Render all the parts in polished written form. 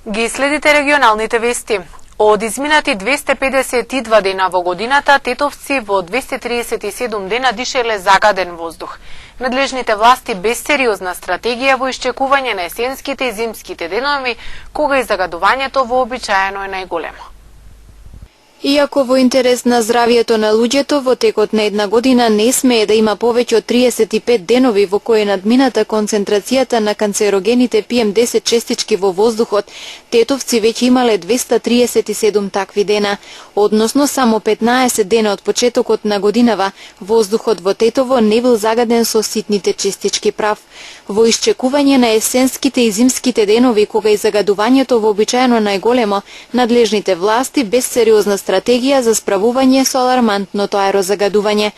Ги следите регионалните вести. Од изминати 252 дена во годината, тетовци во 237 дена дишеле загаден воздух. Надлежните власти без сериозна стратегија во исчекување на есенските и зимските денови, кога и загадувањето вообичаено е најголемо. Иако во интерес на здравието на луѓето, во текот на една година не смее да има повеќе од 35 денови во кои надмината концентрацијата на канцерогените PM10 честички во воздухот, тетовци веќе имале 237 такви дена, односно само 15 дена од почетокот на годинава, воздухот во Тетово не бил загаден со ситните честички прав. Во исчекување на есенските и зимските денови, кога и загадувањето вообичаено најголемо, надлежните власти без сериозна стратегија за справување со алармантното аерозагадување.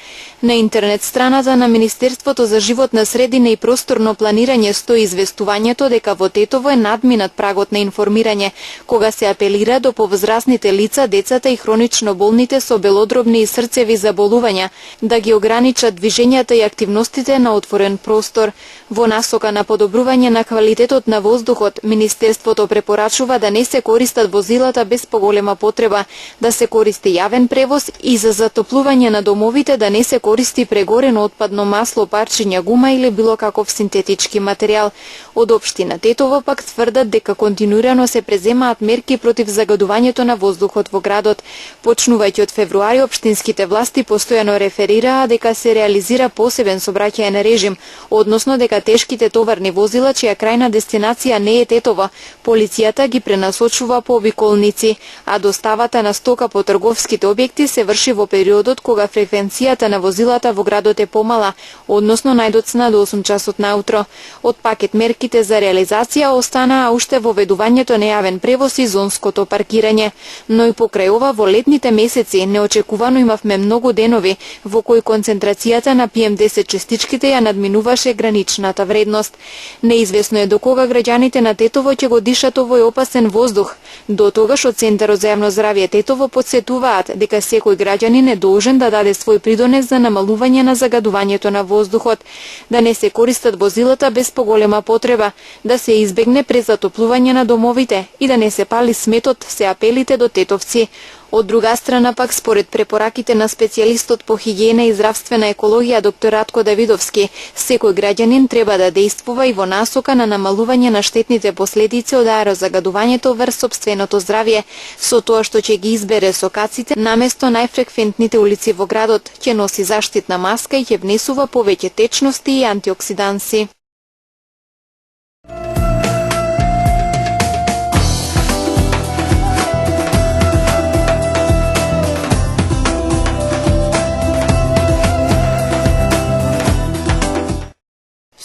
На интернет страната на Министерството за животна средина и просторно планирање стои известувањето дека во Тетово е надминат прагот на информирање, кога се апелира до повозрасните лица, децата и хронично болните со белодробни и срцеви заболувања да ги ограничат движењата и активностите на отворен простор. Во насока на подобрување на квалитетот на воздухот, Министерството препорачува да не се користат возилата без поголема потреба, да се користи јавен превоз и за затоплување на домовите да не се користи прегорено отпадно масло, парчиња гума или било каков синтетички материјал. Од општина Тетово пак тврдат дека континуирано се преземаат мерки против загадувањето на воздухот во градот. Почнувајќи од февруари, општинските власти постојано реферираа дека се реализира посебен сообраќајен режим, односно дека тешките товарни возила чија крајна дестинација не е Тетово, полицијата ги пренасочува по обиколници, а доставата на стока по трговските објекти се врши во периодот кога фреквенцијата на возилата во градот е помала, односно најдоцна до 8 часот наутро. Од пакет мерките за реализација останаа уште воведувањето на јавен превоз и зонското паркирање. Но и покрај ова во летните месеци неочекувано имавме многу денови во кои концентрацијата на PM10 честичките ја надминуваше граничната вредност. Неизвестно е до кога граѓаните на Тетово ќе го дишат овој опасен воздух. До тогаш од Центарот за јавно здравје Тетово подсетуваат дека секој граѓанин е должен да даде свој придонес за намалување на загадувањето на воздухот, да не се користат возилата без поголема потреба, да се избегне презатоплување на домовите и да не се пали сметот, се апелите до тетовци. Од друга страна пак, според препораките на специјалистот по хигиена и здравствена екологија доктор Ратко Давидовски, секој граѓанин треба да действува и во насока на намалување на штетните последици од аерозагадувањето врз сопственото здравје, со тоа што ќе ги избере сокаците наместо најфреквентните улици во градот, ќе носи заштитна маска и ќе внесува повеќе течности и антиоксиданси.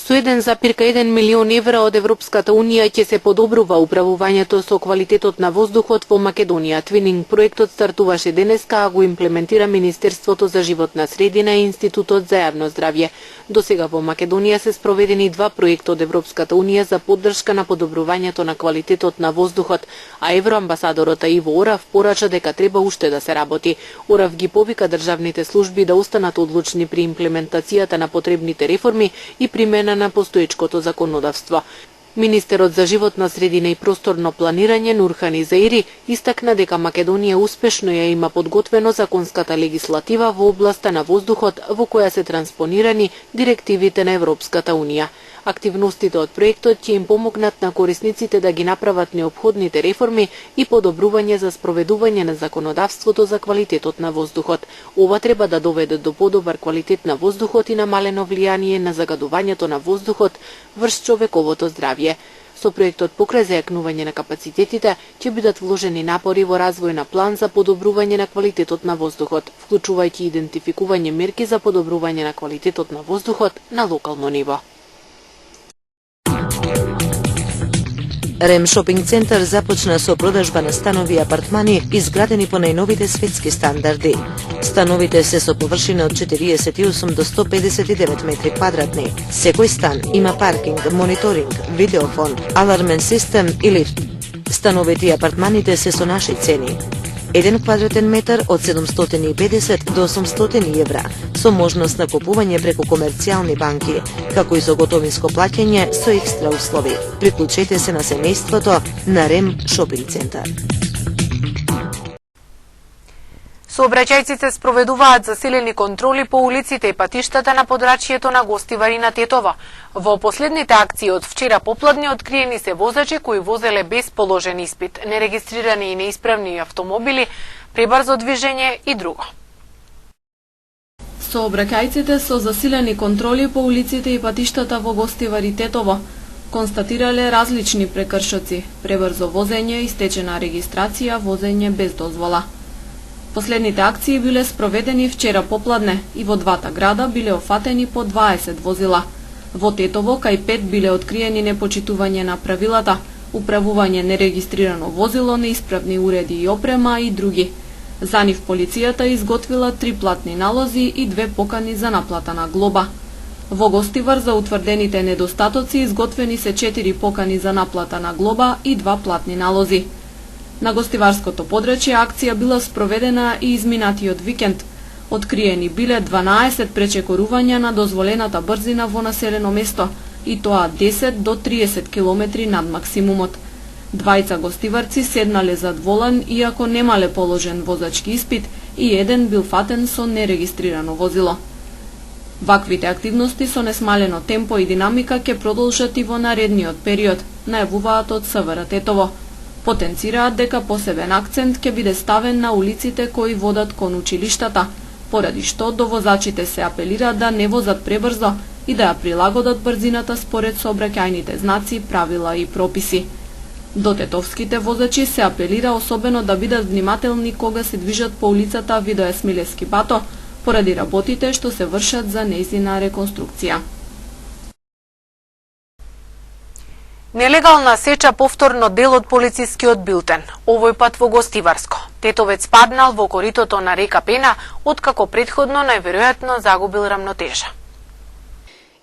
Со 1,1 милион евра од Европската Унија ќе се подобрува управувањето со квалитетот на воздухот во Македонија. Твининг проектот стартуваше денеска, а го имплементира Министерството за животна средина и Институтот за јавно здравје. Досега во Македонија се спроведени 2 проекта од Европската Унија за поддршка на подобрувањето на квалитетот на воздухот, а евроамбасадорот Иво Орав порача дека треба уште да се работи. Орав ги повика државните служби да останат одлучни при имплементацијата на потребните реформи и примена на постоечкото законодавство. Министерот за животна средина и просторно планирање Нурхан Изаири истакна дека Македонија успешно ја има подготвено законската легислатива во областа на воздухот во која се транспонирани директивите на Европската Унија. Активностите од проектот ќе им помогнат на корисниците да ги направат неопходните реформи и подобрување за спроведување на законодавството за квалитетот на воздухот. Ова треба да доведе до подобар квалитет на воздухот и намалено влијание на загадувањето на воздухот врз човековото здравје. Со проектот покрај зајакнување на капацитетите ќе бидат вложени напори во развој на план за подобрување на квалитетот на воздухот, вклучувајќи идентификување мерки за подобрување на квалитетот на воздухот на локално ниво. Рем Шопинг центар започна со продажба на станови и апартмани изградени по најновите светски стандарди. Становите се со површина од 48 до 159 метри квадратни. Секој стан има паркинг, мониторинг, видеофон, алармен систем и лифт. Становите и апартманите се со наши цени. 1 квадратен метар од 750 до 800 евра, со можност на купување преку комерцијални банки, како и со готовинско плаќање со екстра услови. Приклучете се на семејството на Рем Шопинг центар. Сообраќајците спроведуваат засилени контроли по улиците и патиштата на подрачјето на Гостивар и на Тетово. Во последните акции од вчера попладне откриени се возачи кои возеле без положен испит, нерегистрирани и неисправни автомобили, пребрзо движење и друго. Сообраќајците со засилени контроли по улиците и патиштата во Гостивар и Тетово констатирале различни прекршоци, пребрзо возење, истечена регистрација, возење без дозвола. Последните акции биле спроведени вчера попладне и во двата града биле офатени по 20 возила. Во Тетово кај 5 биле откриени непочитување на правилата, управување нерегистрирано возило, неисправни уреди и опрема и други. За нив полицијата изготвила 3 платни налози и 2 покани за наплата на глоба. Во Гостивар за утврдените недостатоци изготвени се 4 покани за наплата на глоба и 2 платни налози. На гостиварското подрачје акција била спроведена и изминатиот викенд. Откриени биле 12 пречекорувања на дозволената брзина во населено место, и тоа 10 до 30 км над максимумот. Двајца гостиварци седнале зад волан иако немале положен возачки испит и еден бил фатен со нерегистрирано возило. Ваквите активности со несмалено темпо и динамика ќе продолжат и во наредниот период, најавуваат од СВР Тетово. Потенцираат дека посебен акцент ќе биде ставен на улиците кои водат кон училиштата, поради што до возачите се апелира да не возат пребрзо и да ја прилагодат брзината според сообраќајните знаци, правила и прописи. До тетовските возачи се апелира особено да бидат внимателни кога се движат по улицата Видое Смилевски Бато, поради работите што се вршат за нејзина реконструкција. Нелегална сеча повторно дел од полицискиот билтен, овој пат во Гостиварско. Тетовец паднал во коритото на река Пена, откако претходно најверојатно загубил рамнотежа.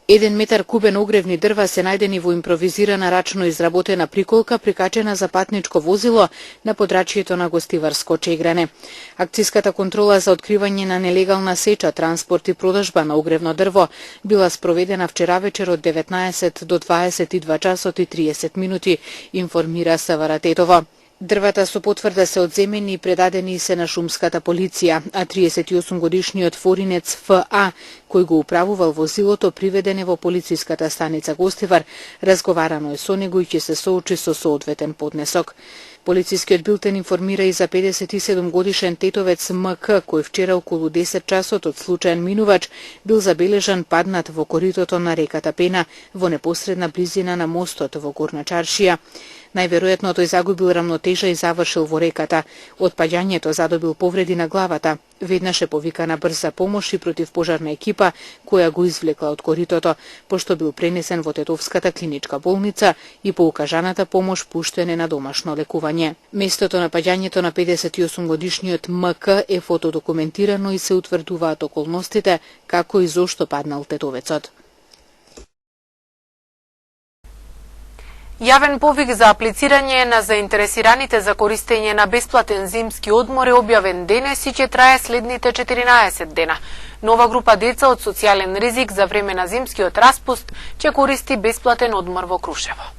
1 метар кубен огревни дрва се најдени во импровизирана рачно изработена приколка прикачена за патничко возило на подрачјето на Гостиварско Чегране. Акциската контрола за откривање на нелегална сеча, транспорт и продажба на огревно дрво била спроведена вчера вечер од 19 до 22 часот и 30 минути, информира СВР Тетово. Дрвата со потврда се одземени и предадени се на шумската полиција, а 38 годишниот форинец ФА, кој го управувал возилото, приведен е во полициската станица Гостивар, разговарано е со него и ќе се соочи со соодветен поднесок. Полицискиот билтен информира и за 57 годишен тетовец МК, кој вчера околу 10 часот од случаен минувач бил забележан паднат во коритото на реката Пена во непосредна близина на мостот во Горна Чаршија. Најверојатно тој загубил рамнотежа и завршил во реката. Од паѓањето задобил повреди на главата. Веднаш е повикана брза помош и противпожарна екипа која го извлекла од коритото, пошто бил пренесен во Тетовската клиничка болница и по укажаната помош пуштен е на домашно лекување. Местото на паѓањето на 58 годишниот МК е фотодокументирано и се утврдуваат околностите како и зошто паднал тетовецот. Јавен повик за аплицирање на заинтересираните за користење на бесплатен зимски одмор е објавен денес и ќе трае следните 14 дена. Нова група деца од социјален ризик за време на зимскиот распуст ќе користи бесплатен одмор во Крушево.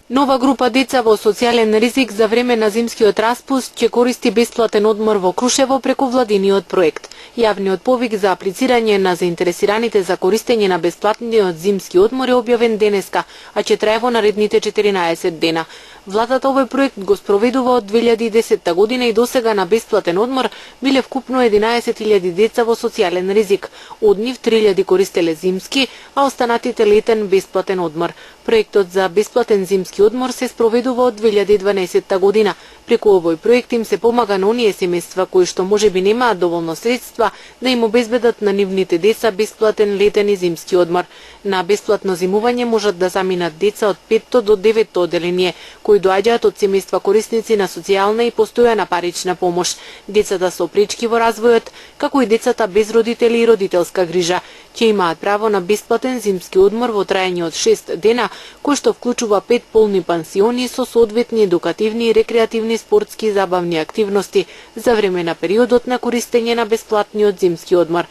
Нова група деца во социјален ризик за време на зимскиот распуст ќе користи бесплатен одмор во Крушево преку владиниот проект. Јавниот повик за аплицирање на заинтересираните за користење на бесплатниот зимски одмор е објавен денеска, а ќе трае во наредните 14 дена. Владата овој проект го спроведува од 2010 година и досега на бесплатен одмор биле вкупно 11.000 деца во социјален ризик. Од нив 3.000 користеле зимски, а останатите летен бесплатен одмор. Проектот за бесплатен зимски одмор се спроведува од 2012 година. Преку овој проект им се помага на оние семејства кои што можеби немаат доволно средства да им обезбедат на нивните деца бесплатен летен и зимски одмор. На бесплатно зимување можат да заминат деца од 5 до 9 оделение, кои доаѓаат од семејства корисници на социјална и постојана парична помош, децата со пречки во развојот, како и децата без родители и родителска грижа. ќе имаат право на бесплатен зимски одмор во траење од 6 дена, кој што вклучува 5 полни пансиони со соодветни едукативни и рекреативни спортски и забавни активности за време на периодот на користење на бесплатниот зимски одмор.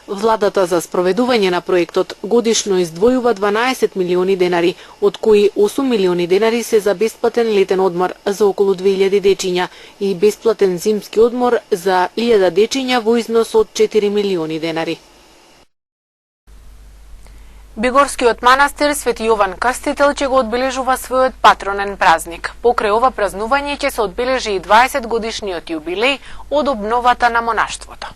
Владата за спроведување на проектот годишно издвојува 12 милиони денари, од кои 8 милиони денари се за бесплатен летен одмор за околу 2000 дечиња и бесплатен зимски одмор за 1000 дечиња во износ од 4 милиони денари. Бигорскиот манастир Свети Јован Крстител ќе го одбележува својот патронен празник. Покрај ова празнување ќе се одбележи и 20 годишниот јубилеј од обновата на монаштвото.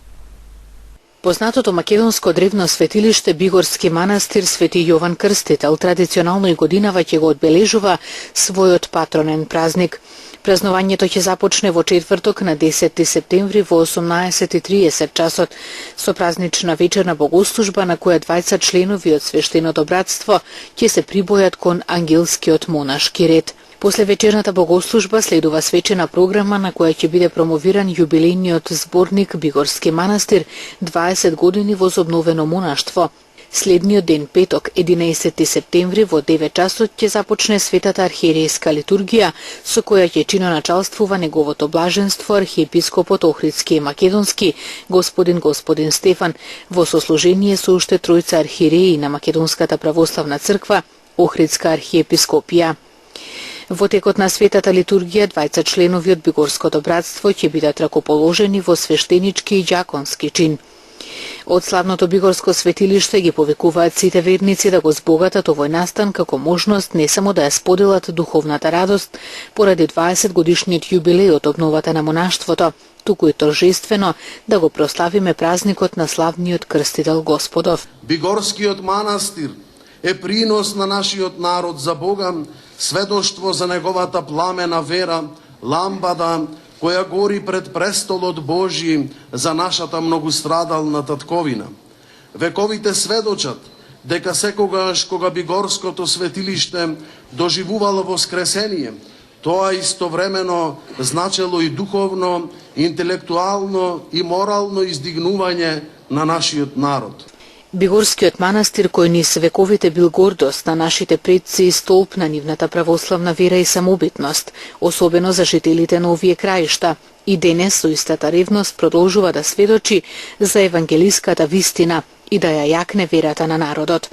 Познатото македонско древно светилиште Бигорски манастир Свети Јован Крстител традиционално и годинава ќе го одбележува својот патронен празник. Празнувањето ќе започне во четврток на 10 септември во 18:30 часот со празнична вечерна богослужба на која 20 членови од свештеното братство ќе се прибојат кон ангелскиот монашки ред. После вечерната богослужба следува свечена програма на која ќе биде промовиран јубилејниот зборник Бигорски манастир 20 години возобновено монаштво. Следниот ден, петок, 11 септември во 9 часот ќе започне светата архиерејска литургија со која ќе чиноначалствува неговото блаженство архиепископот Охридски и Македонски господин Стефан во сослужение со уште тројца архиереи на Македонската православна црква Охридска архиепископија. Во текот на светата литургија 20 членови од Бигорското братство ќе бидат ракоположени во свештенички и џаконски чин. Од славното Бигорско светилиште ги повикуваат сите верници да го збогатат овој настан како можност не само да ја споделат духовната радост поради 20 годишниот јубилеј од обновата на монаштвото, туку и торжествено да го прославиме празникот на славниот Крстител Господов. Бигорскиот манастир е принос на нашиот народ за Бога, сведоштво за неговата пламена вера, ламбада која гори пред престолот Божи за нашата многострадална татковина. Вековите сведочат дека секогаш кога Бигорското светилиште доживувало воскресение, тоа истовремено значело и духовно, интелектуално и морално издигнување на нашиот народ. Бигорскиот манастир кој низ вековите бил гордост на нашите предци и столб на нивната православна вера и самобитност, особено за жителите на овие краишта, и денес со истата ревност продолжува да сведочи за евангелиската вистина и да ја јакне верата на народот.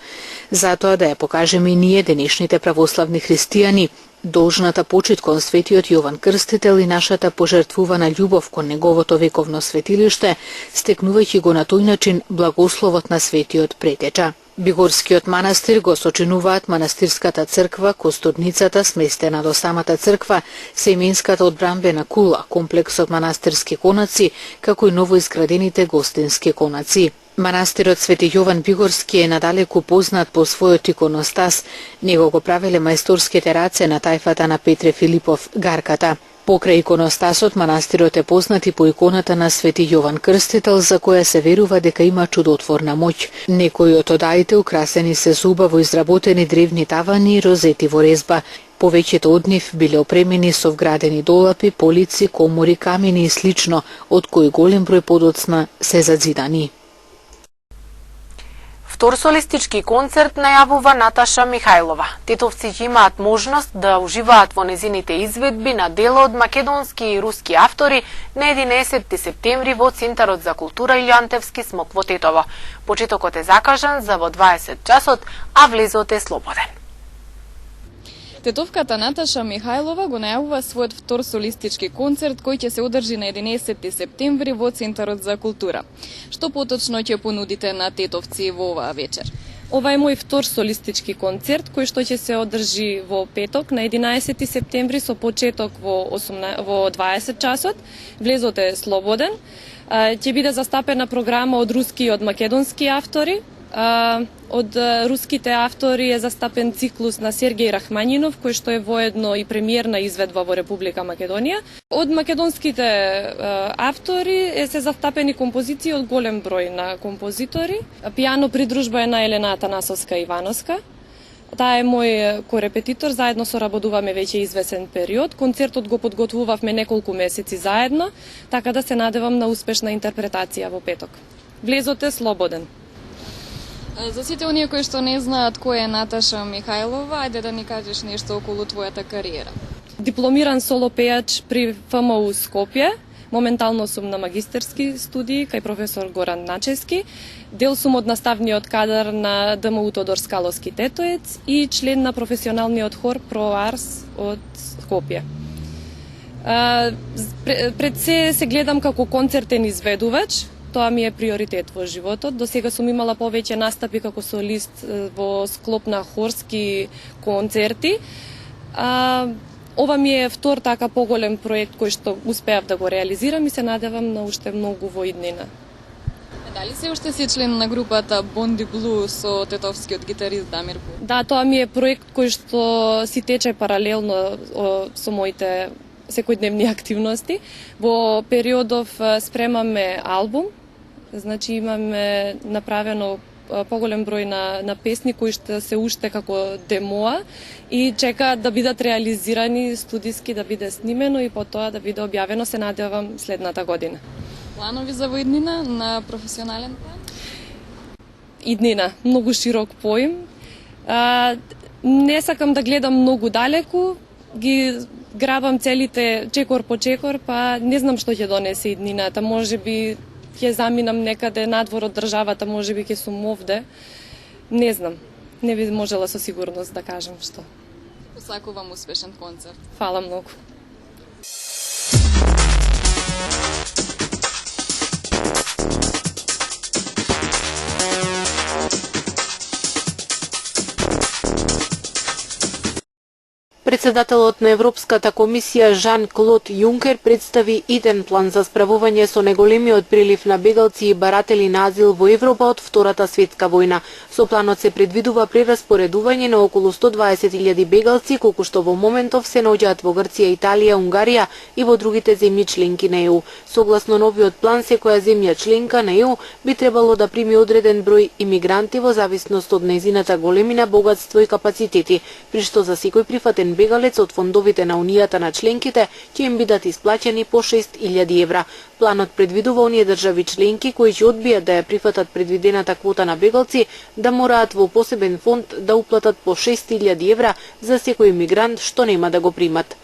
Затоа да ја покажеме и ние денешните православни христијани должната почит кон Светиот Јован Крстител и нашата пожртвувана љубов кон неговото вековно светилиште, стекнувајќи го на тој начин благословот на Светиот претеча. Бигорскиот манастир го сочинуваат манастирската црква, костурницата сместена до самата црква, семејнската одбранбена кула, комплексот манастирски конаци, како и новоизградените гостински конаци. Манастирот Свети Јован Бигорски е надалеку познат по својот иконостас. Него го правеле мајсторските раце на тајфата на Петре Филипов Гарката. Покрај иконостасот, манастирот е познат и по иконата на Свети Јован Крстител, за која се верува дека има чудотворна моќ. Некои од одаите украсени се со убаво изработени древни тавани и розети во резба. Повеќето од нив биле опремени со вградени долапи, полици, комори, камени и слично, од кои голем број подоцна се зазидани. Втор солистички концерт најавува Наташа Михајлова. Тетовци ќе имаат можност да уживаат во незините изведби на дела од македонски и руски автори на 11 септември во Центарот за култура Илјантевски смок во Тетово. Почетокот е закажан за во 20 часот, а влезот е слободен. Тетовката Наташа Михајлова го најавува својот втор солистички концерт кој ќе се одржи на 11 септември во Центарот за култура. Што поточно ќе понудите на тетовци во оваа вечер? Ова е мој втор солистички концерт кој што ќе се одржи во петок на 11 септември со почеток во 20 часот. Влезот е слободен. Ќе биде застапена програма од руски и од македонски автори. Од руските автори е застапен циклус на Сергеј Рахманинов, кој што е воедно и премиерна изведба во Република Македонија. Од македонските автори се застапени композиции од голем број на композитори. Пијано придружба е на Елена Атанасовска Ивановска. Таа е мој корепетитор, заедно соработуваме веќе извесен период. Концертот го подготвувавме неколку месеци заедно, така да се надевам на успешна интерпретација во петок. Влезот е слободен. За сите оние кои што не знаат која е Наташа Михајлова, ајде да ни кажеш нешто околу твојата кариера. Дипломиран соло пејач при ФМУ Скопје. Моментално сум на магистерски студии кај професор Горан Начевски. Дел сум од наставниот кадар на ДМУ Тодор Скаловски Тетоец и член на професионалниот хор Про Арс од Скопје. Пред се гледам како концертен изведувач. Тоа ми е приоритет во животот. До сега сум имала повеќе настапи како солист во склоп на хорски концерти. Ова ми е втор така поголем проект кој што успеав да го реализирам и се надевам на уште многу во иднина. Дали се уште си член на групата Бонди Блу со тетовскиот гитарист Дамир Бу? Да, тоа ми е проект кој што си тече паралелно со моите секојдневни активности. Во периодов спремаме албум, значи имаме направено поголем број на песни кои што се уште како демоа и чекаат да бидат реализирани студиски, да биде снимено и потоа да биде објавено, се надевам следната година. Планови за иднина на професионален план? Иднина, многу широк поим. Не сакам да гледам многу далеку, ги грабам целите чекор по чекор, па не знам што ќе донесе иднината, можеби ќе заминам некаде надвор од државата, можеби ќе сум овде. Не знам. Не би можела со сигурност да кажам што. Посакувам успешен концерт. Фала многу. Председателот на Европската комисија Жан-Клод Јункер представи иден план за справување со неголемиот прилив на бегалци и баратели на азил во Европа од Втората светска војна. Со планот се предвидува прераспоредување на околу 120.000 бегалци, колку што во моментов се наоѓаат во Грција, Италија, Унгарија и во другите земји членки на ЕУ. Согласно новиот план, секоја земја членка на ЕУ би требало да прими одреден број имигранти во зависност од нејзината големина, богатство и капацитети, при што за секој прифатен бегалец од фондовите на Унијата на членките ќе им бидат исплаќени по 6.000 евра. Планот предвидува оние држави членки кои ќе одбијат да ја прифатат предвидената квота на бегалци да мораат во посебен фонд да уплатат по 6.000 евра за секој имигрант што нема да го примат.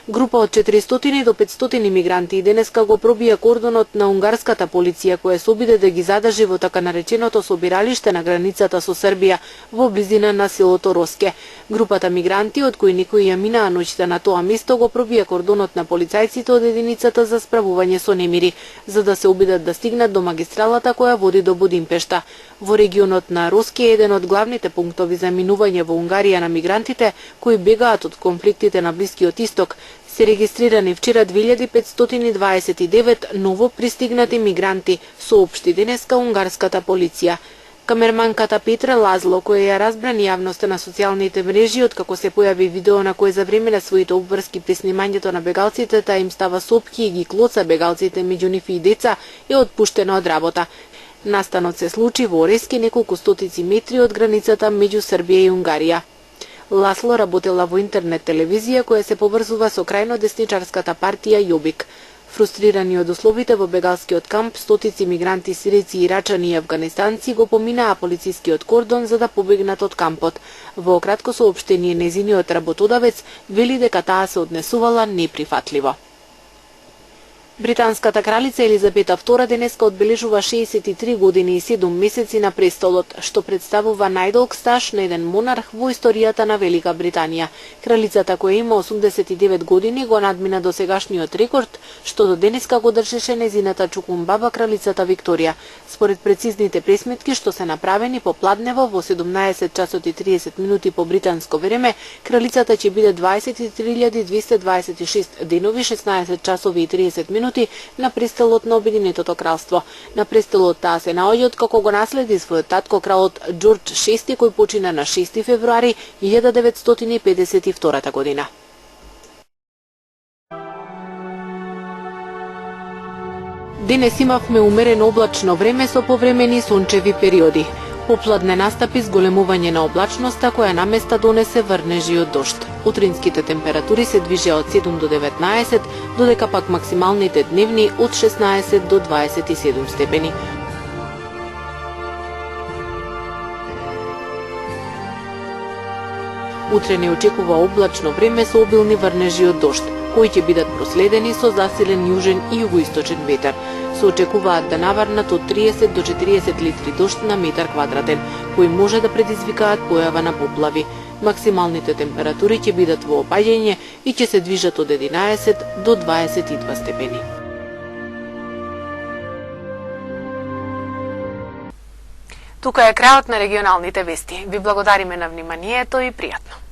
Група од 400 до 500 имигранти и денеска го пробија кордонот на унгарската полиција, која се обиде да ги задржи во така нареченото собиралиште на границата со Србија во близина на селото Роске. Групата мигранти, од кои некои ја минаа ноќта на тоа место, го пробија кордонот на полицајците од единицата за справување со немири, за да се обидат да стигнат до магистралата која води до Будимпешта. Во регионот на Роске е еден од главните пунктови за минување во Унгарија на мигрантите кои бегаат од конфликтите на Блискиот Исток. Се регистрирани вчера 2529 ново пристигнати мигранти, соопшти денеска унгарската полиција. Камерманката Петра Лазло, која ја разбрани јавноста на социјалните мрежи откако се појави видео на кој за време на своите обврски при снимањето на бегалците та им става сопки и ги клоца бегалците меѓу нив и деца, е отпуштена од работа. Настанот се случи во Орески, неколку стотици метри од границата меѓу Србија и Унгарија. Ласло работела во интернет телевизија која се поврзува со крајно десничарската партија Јобик. Фрустрирани од условите во бегалскиот камп, стотици мигранти, сирици, ирачани и афганистанци го поминаа полицискиот кордон за да побегнат од кампот. Во кратко соопштение нејзиниот работодавец вели дека таа се однесувала неприфатливо. Британската кралица Елизабета II денеска одбележува 63 години и 7 месеци на престолот, што представува најдолг стаж на еден монарх во историјата на Велика Британија. Кралицата, која има 89 години, го надмина досегашниот рекорд, што до денеска го држеше нејзината чукумбаба кралицата Викторија. Според прецизните пресметки што се направени по Пладнево во 17 часот и 30 минути по британско време, кралицата ќе биде 23.226 денови, 16 часови и 30 минути на престолот на Обединетото кралство. На престолот таа се наоѓа откако го наследи својот татко кралот Џорџ VI, кој почина на 6 февруари 1952 година. Денес имавме умерено облачно време со повремени сончеви периоди. Попладне настапи зголемување на облачноста која наместа донесе врнежи од дожд. Утринските температури се движеа од 7 до 19, додека пак максималните дневни од 16 до 27 степени. Утре не очекува облачно време со обилни врнежи од дожд, кои ќе бидат проследени со засилен јужен и југоисточен ветар. Се очекуваат да наврнат од 30 до 40 литри дожд на метар квадратен, кои може да предизвикаат појава на поплави. Максималните температури ќе бидат во опаѓање и ќе се движат од 11 до 22 степени. Тука е крајот на регионалните вести. Ви благодариме на вниманието и пријатно.